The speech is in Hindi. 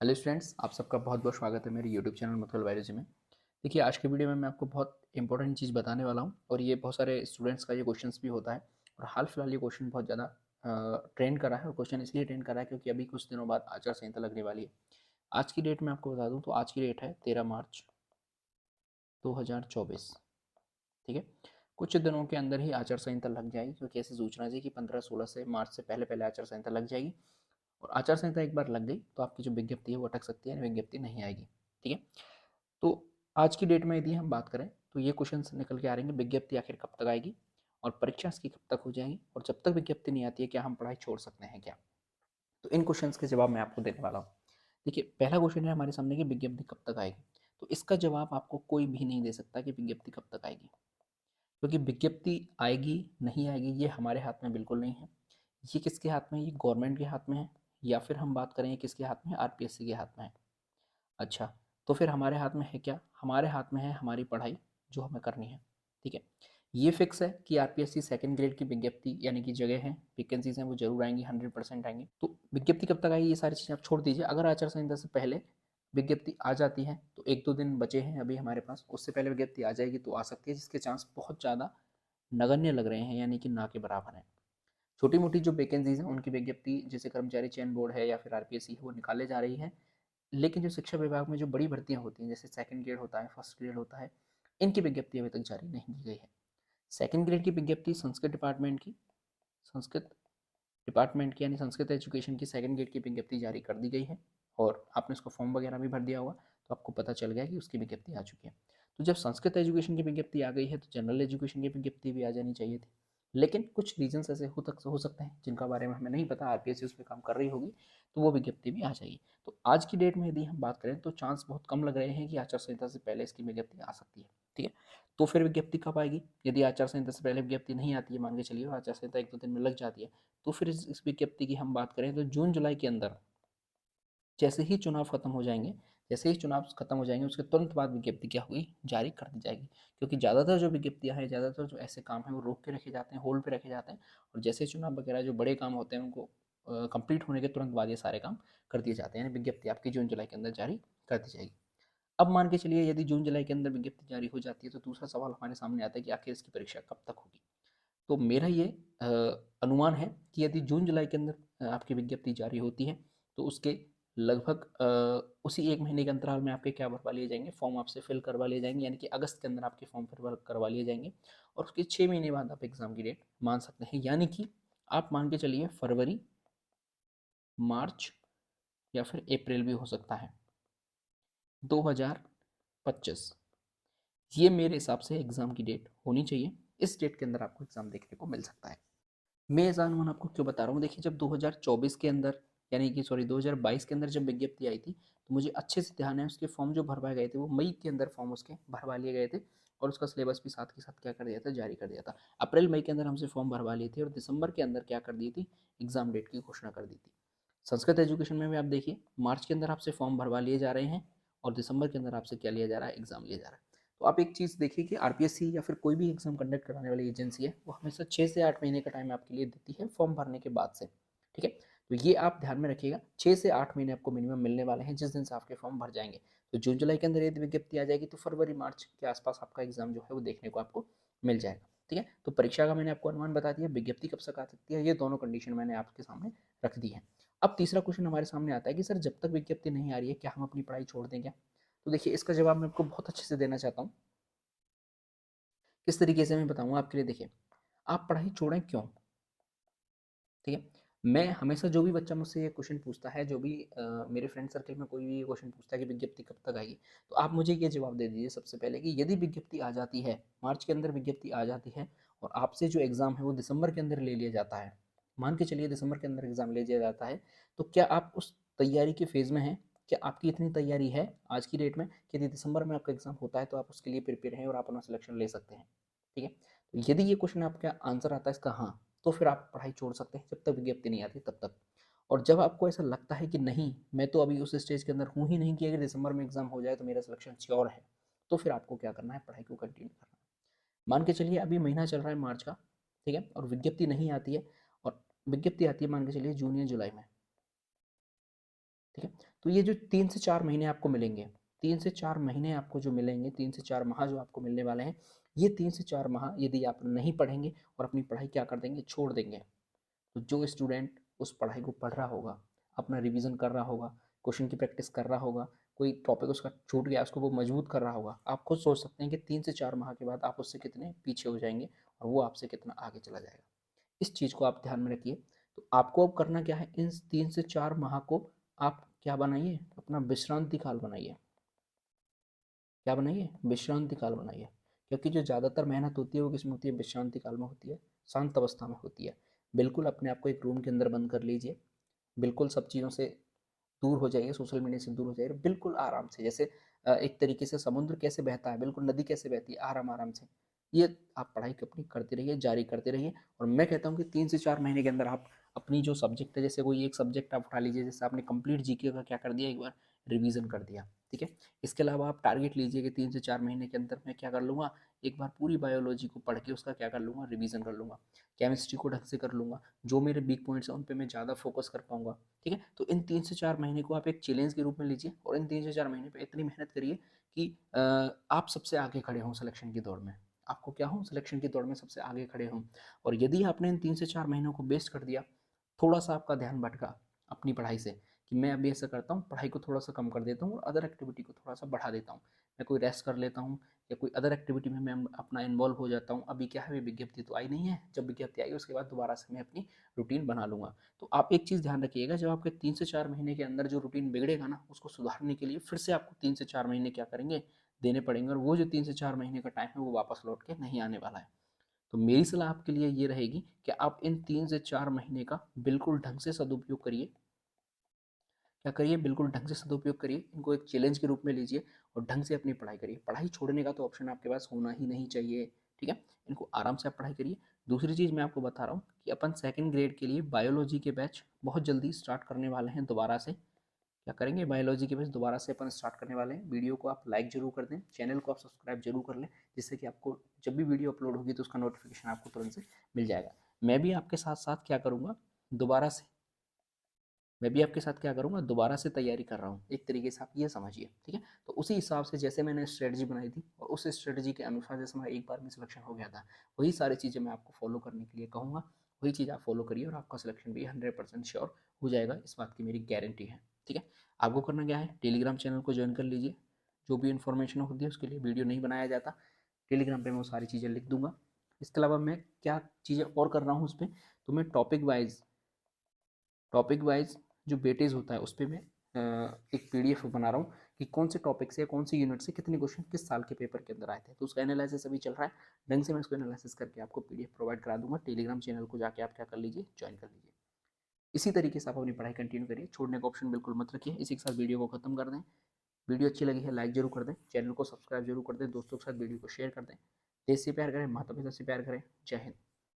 हेलो स्टूडेंट्स, आप सबका बहुत बहुत स्वागत है मेरे यूट्यूब चैनल मतलब बायोलॉजी में। देखिए, आज के वीडियो में मैं आपको बहुत इंपॉर्टेंट चीज़ बताने वाला हूँ और ये बहुत सारे स्टूडेंट्स का ये क्वेश्चंस भी होता है। और हाल फिलहाल ये क्वेश्चन बहुत ज़्यादा ट्रेंड कर रहा है और क्वेश्चन इसलिए ट्रेंड कर रहा है क्योंकि अभी कुछ दिनों बाद आचार संहिता लगने वाली है। आज की डेट में आपको बता दूँ तो आज की डेट है 13 मार्च 2024। ठीक है, कुछ दिनों के अंदर ही आचार संहिता लग जाएगी क्योंकि ऐसी सूचना थी कि 15-16 से मार्च से पहले पहले आचार संहिता लग जाएगी। और आचार संहिता एक बार लग गई तो आपकी जो विज्ञप्ति है वो अटक सकती है, विज्ञप्ति नहीं आएगी। ठीक है, तो आज की डेट में यदि हम बात करें तो ये क्वेश्चन निकल के आ रहे हैं, विज्ञप्ति आखिर कब तक आएगी और परीक्षा इसकी कब तक हो जाएगी, और जब तक विज्ञप्ति नहीं आती है क्या हम पढ़ाई छोड़ सकते हैं क्या। तो इन क्वेश्चन के जवाब मैं आपको देने वाला हूँ। देखिए, पहला क्वेश्चन है हमारे सामने कि विज्ञप्ति कब तक आएगी। तो इसका जवाब आपको कोई भी नहीं दे सकता कि विज्ञप्ति कब तक आएगी, क्योंकि विज्ञप्ति आएगी नहीं आएगी ये हमारे हाथ में बिल्कुल नहीं है। ये किसके हाथ में है? ये गवर्नमेंट के हाथ में है, या फिर हम बात करें किसके हाथ में है? आरपीएससी के हाथ में है। अच्छा, तो फिर हमारे हाथ में है क्या? हमारे हाथ में है हमारी पढ़ाई जो हमें करनी है। ठीक है, ये फिक्स है कि आरपीएससी सेकंड ग्रेड की विज्ञप्ति यानी कि जगह है, वैकेंसीज हैं, वो जरूर आएंगी, 100% आएंगी। तो विज्ञप्ति कब तक आएगी ये सारी चीज़ें आप छोड़ दीजिए। अगर आचार संहिता से पहले विज्ञप्ति आ जाती है तो 1-2 दिन बचे हैं अभी हमारे पास, उससे पहले विज्ञप्ति आ जाएगी तो आ सकती है, जिसके चांस बहुत ज़्यादा नगण्य लग रहे हैं, यानी कि ना के बराबर हैं। छोटी मोटी जो वैकेंसीज हैं उनकी विज्ञप्ति जैसे कर्मचारी चयन बोर्ड है या फिर आरपीएससी है वो निकाले जा रही है, लेकिन जो शिक्षा विभाग में जो बड़ी भर्तियां होती हैं जैसे सेकंड ग्रेड होता है, फर्स्ट ग्रेड होता है, इनकी विज्ञप्ति अभी तक जारी नहीं की गई है। सेकंड ग्रेड की विज्ञप्ति संस्कृत डिपार्टमेंट की यानी संस्कृत एजुकेशन की सेकंड ग्रेड की विज्ञप्ति जारी कर दी गई है, और आपने उसको फॉर्म वगैरह भी भर दिया होगा तो आपको पता चल गया कि उसकी विज्ञप्ति आ चुकी है। तो जब संस्कृत एजुकेशन की विज्ञप्ति आ गई है तो जनरल एजुकेशन की विज्ञप्ति भी आ जानी चाहिए थी, लेकिन कुछ रीजंस ऐसे हो सकते हैं जिनका बारे में हमें नहीं पता, आरपीएससी उस पर काम कर रही होगी तो वो विज्ञप्ति भी आ जाएगी। तो आज की डेट में यदि हम बात करें तो चांस बहुत कम लग रहे हैं कि आचार संहिता से पहले इसकी विज्ञप्ति आ सकती है। ठीक है, तो फिर विज्ञप्ति कब आएगी? यदि आचार संहिता से पहले विज्ञप्ति नहीं आती है, मान के चलिए आचार संहिता 1-2 दिन में लग जाती है, तो फिर इस विज्ञप्ति की हम बात करें तो जून जुलाई के अंदर जैसे ही चुनाव खत्म हो जाएंगे, जैसे ही चुनाव खत्म हो जाएंगे उसके तुरंत बाद विज्ञप्ति क्या होगी? जारी कर दी जाएगी। क्योंकि ज़्यादातर जो विज्ञप्तियाँ हैं, ज़्यादातर जो ऐसे काम हैं वो रोक के रखे जाते हैं, होल्ड पे रखे जाते हैं, और जैसे ही चुनाव वगैरह जो बड़े काम होते हैं उनको कंप्लीट होने के तुरंत बाद ये सारे काम कर दिए जाते हैं, यानी विज्ञप्ति आपकी जून जुलाई के अंदर जारी कर दी जाएगी। अब मान के चलिए यदि जून जुलाई के अंदर विज्ञप्ति जारी हो जाती है तो दूसरा सवाल हमारे सामने आता है कि आखिर इसकी परीक्षा कब तक होगी। तो मेरा ये अ, अनुमान है कि यदि जून जुलाई के अंदर आपकी विज्ञप्ति जारी होती है तो उसके लगभग उसी 1 महीने के अंतराल में आपके क्या भरवा लिए जाएंगे? फॉर्म आपसे फिल करवा लिए जाएंगे, यानी कि अगस्त के अंदर आपके फॉर्म फिल करवा लिए जाएंगे, और उसके 6 महीने बाद आप एग्ज़ाम की डेट मान सकते हैं, यानी कि आप मान के चलिए फरवरी, मार्च या फिर अप्रैल भी हो सकता है 2025। ये मेरे हिसाब से एग्ज़ाम की डेट होनी चाहिए। इस डेट के अंदर आपको एग्ज़ाम देखने को मिल सकता है। मैं ऐसा अनुमान आपको क्यों बता रहा हूँ? देखिए, जब 2024 के अंदर, यानी कि सॉरी 2022 के अंदर जब विज्ञप्ति आई थी तो मुझे अच्छे से ध्यान है उसके फॉर्म जो भरवाए गए थे वो मई के अंदर फॉर्म उसके भरवा लिए गए थे, और उसका सिलेबस भी साथ के साथ क्या कर दिया था? जारी कर दिया था। अप्रैल मई के अंदर हमसे फॉर्म भरवा लिए थे और दिसंबर के अंदर क्या कर दी थी? एग्जाम डेट की घोषणा कर दी थी। संस्कृत एजुकेशन में भी आप देखिए, मार्च के अंदर आपसे फॉर्म भरवा लिए जा रहे हैं और दिसंबर के अंदर आपसे क्या लिया जा रहा है? एग्जाम लिया जा रहा है। तो आप एक चीज़ देखिए कि आरपीएससी या फिर कोई भी एग्जाम कंडक्ट कराने वाली एजेंसी है वो हमेशा 6 से 8 महीने का टाइम आपके लिए देती है फॉर्म भरने के बाद से। ठीक है, तो ये आप ध्यान में रखिएगा, 6 से 8 महीने आपको मिनिमम मिलने वाले हैं जिस दिन से आपके फॉर्म भर जाएंगे। तो जून जुलाई के अंदर यदि विज्ञप्ति आ जाएगी तो फरवरी मार्च के आसपास आपका एग्जाम जो है वो देखने को आपको मिल जाएगा। ठीक है, तो परीक्षा का मैंने आपको अनुमान बता दिया, विज्ञप्ति कब तक आ सकती है, ये दोनों कंडीशन मैंने आपके सामने रख दी है। अब तीसरा क्वेश्चन हमारे सामने आता है कि सर जब तक विज्ञप्ति नहीं आ रही है क्या हम अपनी पढ़ाई छोड़ दें क्या? तो देखिए, इसका जवाब मैं आपको बहुत अच्छे से देना चाहता हूँ। किस तरीके से मैं बताऊंगा आपके लिए। देखिए, आप पढ़ाई छोड़ें क्यों? ठीक है, मैं हमेशा जो भी बच्चा मुझसे ये क्वेश्चन पूछता है, जो भी मेरे फ्रेंड सर्कल में कोई भी ये क्वेश्चन पूछता है कि विज्ञप्ति कब तक आएगी, तो आप मुझे ये जवाब दे दीजिए सबसे पहले कि यदि विज्ञप्ति आ जाती है, मार्च के अंदर विज्ञप्ति आ जाती है और आपसे जो एग्ज़ाम है वो दिसंबर के अंदर ले लिया जाता है, मान के चलिए दिसंबर के अंदर एग्ज़ाम ले लिया जाता है, तो क्या आप उस तैयारी के फेज़ में हैं? क्या आपकी इतनी तैयारी है आज की डेट में कि यदि दिसंबर में आपका एग्ज़ाम होता है तो आप उसके लिए प्रिपेयर हैं और आप अपना सिलेक्शन ले सकते हैं? ठीक है, तो यदि ये क्वेश्चन आपका आंसर आता है इसका हाँ, तो फिर आप पढ़ाई छोड़ सकते हैं जब तक विज्ञप्ति नहीं आती तब तक। और जब आपको ऐसा लगता है कि नहीं, मैं तो अभी उस स्टेज के अंदर हूँ ही नहीं कि अगर दिसंबर में एग्जाम हो जाए तो मेरा सिलेक्शन श्योर है, तो फिर आपको क्या करना है? पढ़ाई को कंटिन्यू करना है। मान के चलिए अभी महीना चल रहा है मार्च का, ठीक है, और विज्ञप्ति नहीं आती है, और विज्ञप्ति आती है मान के चलिए जून या जुलाई में। ठीक है, तो ये जो 3 से 4 महीने आपको मिलेंगे, 3 से 4 महीने आपको जो मिलेंगे, 3 से 4 माह जो आपको मिलने वाले हैं, ये 3 से 4 माह यदि आप नहीं पढ़ेंगे और अपनी पढ़ाई क्या कर देंगे, छोड़ देंगे, तो जो स्टूडेंट उस पढ़ाई को पढ़ रहा होगा, अपना रिवीजन कर रहा होगा, क्वेश्चन की प्रैक्टिस कर रहा होगा, कोई टॉपिक उसका छूट गया उसको वो मजबूत कर रहा होगा, आप खुद सोच सकते हैं कि 3 से 4 माह के बाद आप उससे कितने पीछे हो जाएंगे और वो आपसे कितना आगे चला जाएगा। इस चीज़ को आप ध्यान में रखिए। तो आपको अब करना क्या है, इन 3 से 4 माह को आप क्या बनाइए, अपना विश्रांति काल बनाइए। क्या बनाइए, विश्रांति काल बनाइए। क्योंकि जो ज़्यादातर मेहनत होती है वो किसमें होती है, विश्रांति काल में होती है, शांत अवस्था में होती है। बिल्कुल अपने आप को एक रूम के अंदर बंद कर लीजिए, बिल्कुल सब चीज़ों से दूर हो जाइए, सोशल मीडिया से दूर हो जाइए, बिल्कुल आराम से, जैसे एक तरीके से समुद्र कैसे बहता है, बिल्कुल नदी कैसे बहती है, आराम आराम से। ये आप पढ़ाई अपनी करते रहिए, जारी करते रहिए। और मैं कहता हूँ कि 3 से 4 महीने के अंदर आप अपनी जो सब्जेक्ट है, जैसे कोई एक सब्जेक्ट आप उठा लीजिए, जैसे आपने कंप्लीट जीके का क्या कर दिया, एक बार रिवीजन कर दिया, ठीक है। इसके अलावा आप टारगेट लीजिए कि 3 से 4 महीने के अंदर मैं क्या कर लूँगा, एक बार पूरी बायोलॉजी को पढ़ के उसका क्या कर लूँगा, रिवीजन कर लूँगा, केमिस्ट्री को ढंग से कर लूँगा, जो मेरे वीक पॉइंट्स हैं उन पे मैं ज़्यादा फोकस कर पाऊँगा, ठीक है। तो इन 3 से 4 महीने को आप एक चैलेंज के रूप में लीजिए और इन 3 से 4 महीने पे इतनी मेहनत करिए कि आप सबसे आगे खड़े हों सिलेक्शन की दौड़ में। आपको क्या हो, सिलेक्शन की दौड़ में सबसे आगे खड़े हों। और यदि आपने इन 3 से 4 महीनों को वेस्ट कर दिया, थोड़ा-सा आपका ध्यान भटका अपनी पढ़ाई से कि मैं अभी ऐसा करता हूँ, पढ़ाई को थोड़ा-सा कम कर देता हूँ और अदर एक्टिविटी को थोड़ा-सा बढ़ा देता हूँ। मैं कोई रेस्ट कर लेता हूँ या कोई अदर एक्टिविटी में मैं अपना इन्वॉल्व हो जाता हूँ। अभी क्या है, विज्ञप्ति तो आई नहीं है, जब विज्ञप्ति आएगी उसके बाद दोबारा से मैं अपनी रूटीन बना लूँगा। तो आप एक चीज़ ध्यान रखिएगा, जब आपके 3 से 4 महीने के अंदर जो रूटीन बिगड़ेगा ना, उसको सुधारने के लिए फिर से आपको 3 से 4 महीने क्या करेंगे, देने पड़ेंगे और वो जो 3 से 4 महीने का टाइम है वो वापस लौट के नहीं आने वाला है। तो मेरी सलाह आपके लिए ये रहेगी कि आप इन 3 से 4 महीने का बिल्कुल ढंग से सदुपयोग करिए। क्या करिए, बिल्कुल ढंग से सदुपयोग करिए, इनको एक चैलेंज के रूप में लीजिए और ढंग से अपनी पढ़ाई करिए। पढ़ाई छोड़ने का तो ऑप्शन आपके पास होना ही नहीं चाहिए, ठीक है। इनको आराम से आप पढ़ाई करिए। दूसरी चीज़ मैं आपको बता रहा हूँ कि अपन सेकंड ग्रेड के लिए बायोलॉजी के बैच बहुत जल्दी स्टार्ट करने वाले हैं दोबारा से। क्या करेंगे, बायोलॉजी के बैच दोबारा से अपन स्टार्ट करने वाले हैं। वीडियो को आप लाइक जरूर कर दें, चैनल को आप सब्सक्राइब जरूर कर लें, जिससे कि आपको जब भी वीडियो अपलोड होगी तो उसका नोटिफिकेशन आपको तुरंत से मिल जाएगा। मैं भी आपके साथ साथ क्या करूँगा, दोबारा से मैं भी आपके साथ क्या करूँगा, दोबारा से तैयारी कर रहा हूँ, एक तरीके से आप ये समझिए, ठीक है। तो उसी हिसाब से जैसे मैंने स्ट्रेटजी बनाई थी और उस स्ट्रेटजी के अनुसार जैसे मेरा एक बार में सिलेक्शन हो गया था, वही सारी चीज़ें मैं आपको फॉलो करने के लिए कहूँगा। वही चीज़ आप फॉलो करिए और आपका सिलेक्शन भी 100% श्योर हो जाएगा, इस बात की मेरी गारंटी है, ठीक है। आपको करना क्या है, टेलीग्राम चैनल को ज्वाइन कर लीजिए। जो भी इन्फॉर्मेशन होती है उसके लिए वीडियो नहीं बनाया जाता, टेलीग्राम पे मैं वो सारी चीज़ें लिख दूंगा। इसके अलावा मैं क्या चीज़ें और कर रहा हूँ उस पर, तो मैं टॉपिक वाइज जो वेटेज होता है उस पर मैं एक पीडीएफ बना रहा हूँ कि कौन से टॉपिक से, कौन सी यूनिट से कितने क्वेश्चन किस साल के पेपर के अंदर आए थे, तो उसका एनालिसिस अभी चल रहा है। ढंग से मैं उसको एनालिसिस करके आपको पीडीएफ प्रोवाइड करा दूंगा। टेलीग्राम चैनल को जाके आप क्या कर लीजिए, ज्वाइन कर लीजिए। इसी तरीके से आप अपनी पढ़ाई कंटिन्यू करिए, छोड़ने का ऑप्शन बिल्कुल मत रखिए। इसी के साथ वीडियो को खत्म कर दें। वीडियो अच्छी लगी है लाइक जरूर कर दें, चैनल को सब्सक्राइब जरूर कर दें, दोस्तों के साथ वीडियो को शेयर कर दें। देश से प्यार करें, माता पिता से प्यार करें। जय हिंद।